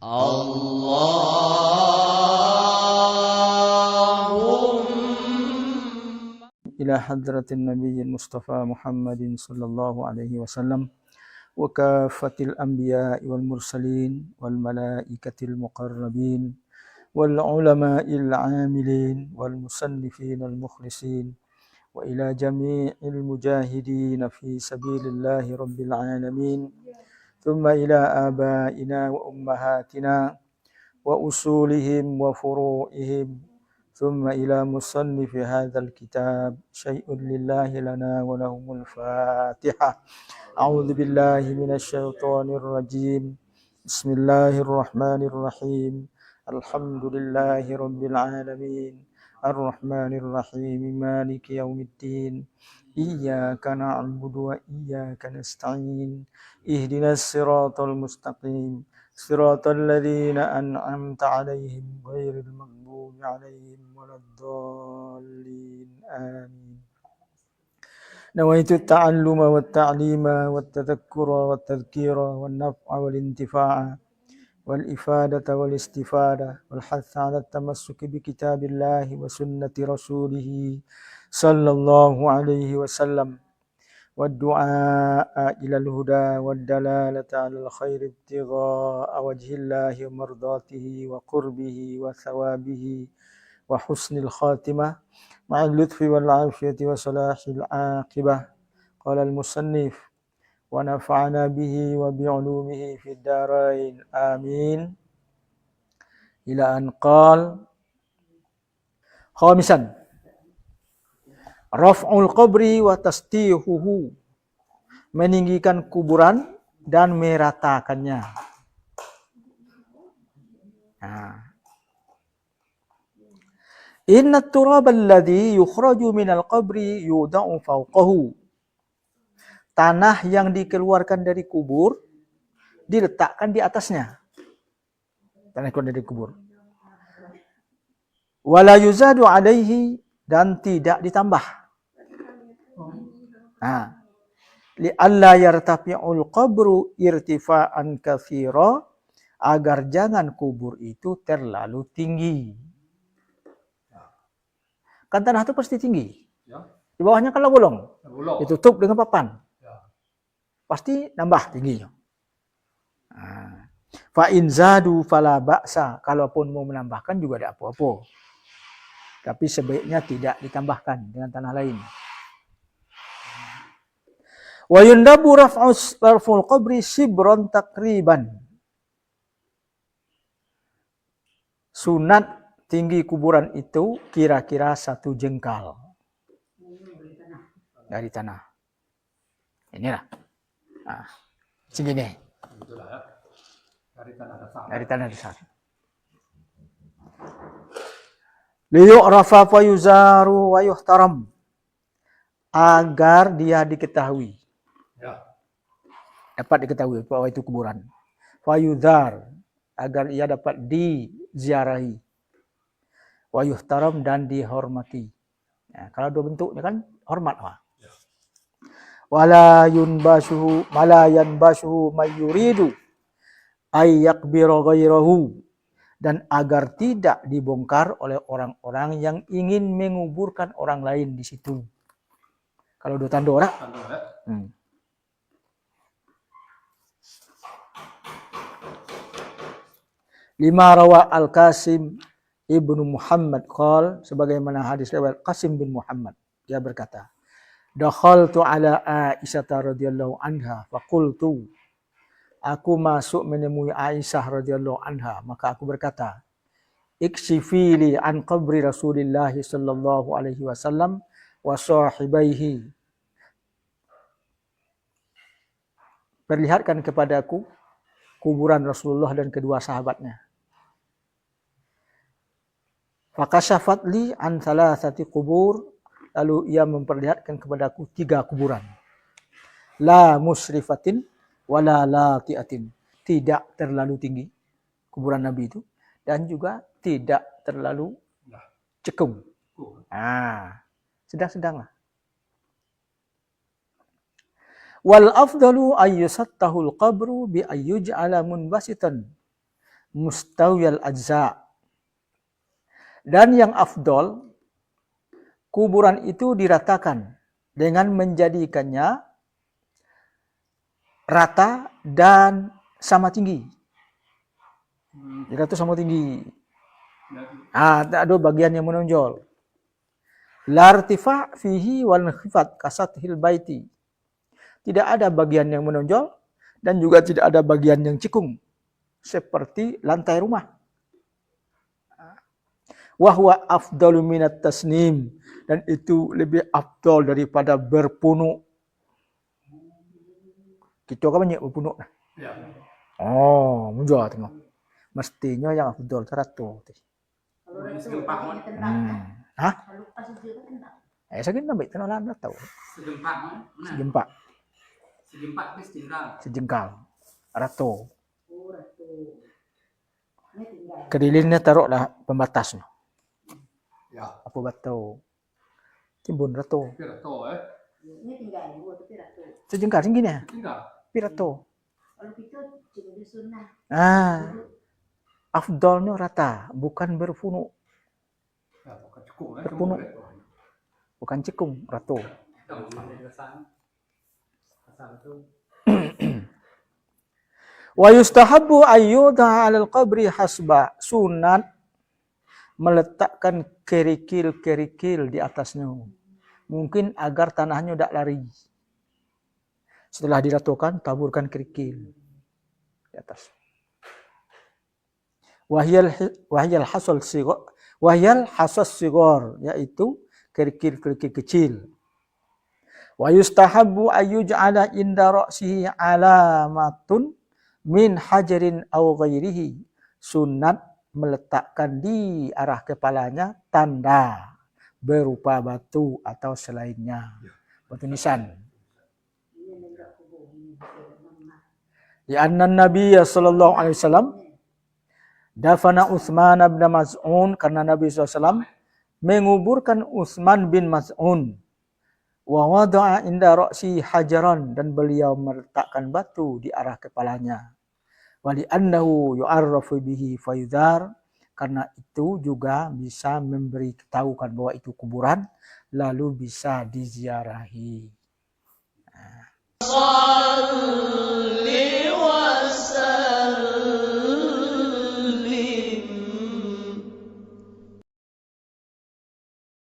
Allahumma ila hadratin nabiyyin Mustafa Muhammadin sallallahu alaihi wasallam wa kafatil anbiya'i wal mursalin wal malaikatil muqarrabin wal ulama'il 'amilin wal musannifin al mukhlisin wa ila jami'il mujahidin fi sabilillahi rabbil alamin. ثم إلى آبائنا وأمهاتنا وأصولهم وفروعهم ثم إلى مصنف هذا الكتاب شيء لله لنا ولهم الفاتحة. أعوذ بالله من الشيطان الرجيم. بسم الله الرحمن الرحيم. الحمد لله رب العالمين الرحمن الرحيم مالك يوم الدين إياك نعبد وإياك نستعين اهدنا الصراط المستقيم صراط الذين أنعمت عليهم غير المغضوب عليهم ولا الضالين آمين. نويت التعلم والتعليم والتذكر والتذكير والنفع والانتفاع والإفادة والاستفادة والحث على التمسك بكتاب الله وسنة رسوله صلى الله عليه وسلم والدعاء إلى الهدى والدلالة على الخير ابتغاء وجه الله ومرضاته وقربه وثوابه وحسن الخاتمة مع اللطف والعافية وصلاح العاقبة. قال المصنف ونفعنا به وبعلومه في الدارين آمين. إلى أن قال خامسا raf'ul qabri wa tastihuhu, meninggikan kuburan dan meratakannya. Inna turab alladhi yukhraju minal qabri yuda'u fawqahu, tanah yang dikeluarkan dari kubur diletakkan di atasnya. Tanah keluar dari kubur. Wala yuzadu alaihi, dan tidak ditambah. Li'alla yartafi'ul qabru irtifa'an katsira, agar jangan kubur itu terlalu tinggi. Kan tanah itu pasti tinggi. Di bawahnya kan bolong. Ditutup dengan papan. Pasti nambah tingginya. Fa in zadu fala ba'sa, kalaupun mau menambahkan juga ada apa-apa. Tapi sebaiknya tidak ditambahkan dengan tanah lain. Wa yundabu raf'ul qabri shibran takriban. Sunat tinggi kuburan itu kira-kira 1 jengkal dari tanah. Inilah. Segini. Dari tanah dasar. Liyu'rafa fa yuzaru wa yuhtaram, agar dia diketahui. Dapat diketahui bahwa itu kuburan. Fa yuzar, agar ia dapat diziarahi. Wa yuhtaram, dan dihormati. Kalau dua bentuknya kan hormat. Wala yunbashuhu malayan bashuhu mayyuridu ayyakbira ghairahu, dan agar tidak dibongkar oleh orang-orang yang ingin menguburkan orang lain di situ. Kalau dua tanda orang. Lima rawa Al-Qasim ibnu Muhammad qal, sebagaimana hadis riwayat Qasim bin Muhammad, dia berkata, dakhaltu ala Aisyah radhiyallahu anha faqultu, aku masuk menemui Aisyah radhiyallahu anha, maka aku berkata, iksifili an qabri Rasulillah sallallahu alaihi wasallam wa sahibaihi, perlihatkan kepadaku kuburan Rasulullah dan kedua sahabatnya. Fakashafat li an thalathati qubur, lalu ia memperlihatkan kepadaku 3 kuburan. La musrifatin wala lati'atin, tidak terlalu tinggi kuburan Nabi itu, dan juga tidak terlalu cekung. Sedang-sedanglah. Wal afdalu ayyusattahul qabru bi ayyuj'ala munbasitan mustawiyal ajza. Dan yang afdol, kuburan itu diratakan dengan menjadikannya rata dan sama tinggi. Rata sama tinggi. Tak ada bagian yang menonjol. Lartifa fihi wal khifat kasathil baiti. Tidak ada bagian yang menonjol dan juga tidak ada bagian yang cikung seperti lantai rumah. Wahwa afdalu minat tasnim, dan itu lebih afdal daripada berpunuk. Kita kan banyak berpunuk. Ya. Oh, mudah tengok. Mestinya yang afdal teratur. Kalau segempak kan? Hah? Kalau pas itu kan? Saya kena ambil tenolan dah tahu. Segempak mana? Segempak. Segempak ke sejengkal. Sejengkal. Rato. Oh, rato. Ini tinggal. Kedilingnya taruhlah pembatas. Ya. Apa batu? Timbun rato. Rato Ini tinggal dua tapi rato. Sejengkal tinggi ni. Tinggal. Rato. Kalau kita cuma di sunnah. Afdalnya rata, bukan berpunuk. Ya, bukan cekung. Berpunuk. Bukan cekung, rato. Wa yustahabbu ayyudha 'alal qabri hasba, sunat meletakkan kerikil-kerikil di atasnya. Mungkin agar tanahnya tidak lari. Setelah diratukan, taburkan kerikil di atas. Wahyal hasas sigor, yaitu kerikil-kerikil kecil. Wa yustahabbu ayyuj'ala inda ra'sihi alamatun min hajarin aw ghairihi. Sunat meletakkan di arah kepalanya tanda berupa batu atau selainnya. Batu nisan. Di anna Nabi sallallahu alaihi wasallam dafana Utsman bin Mas'un, karena Nabi SAW menguburkan Utsman bin Mas'un. Wa wada'a inda ra'si hajaran, dan beliau meletakkan batu di arah kepalanya. Wali annahu yu'arrafu bihi fayudhar, karena itu juga bisa memberitahukan bahwa itu kuburan, lalu bisa diziarahi.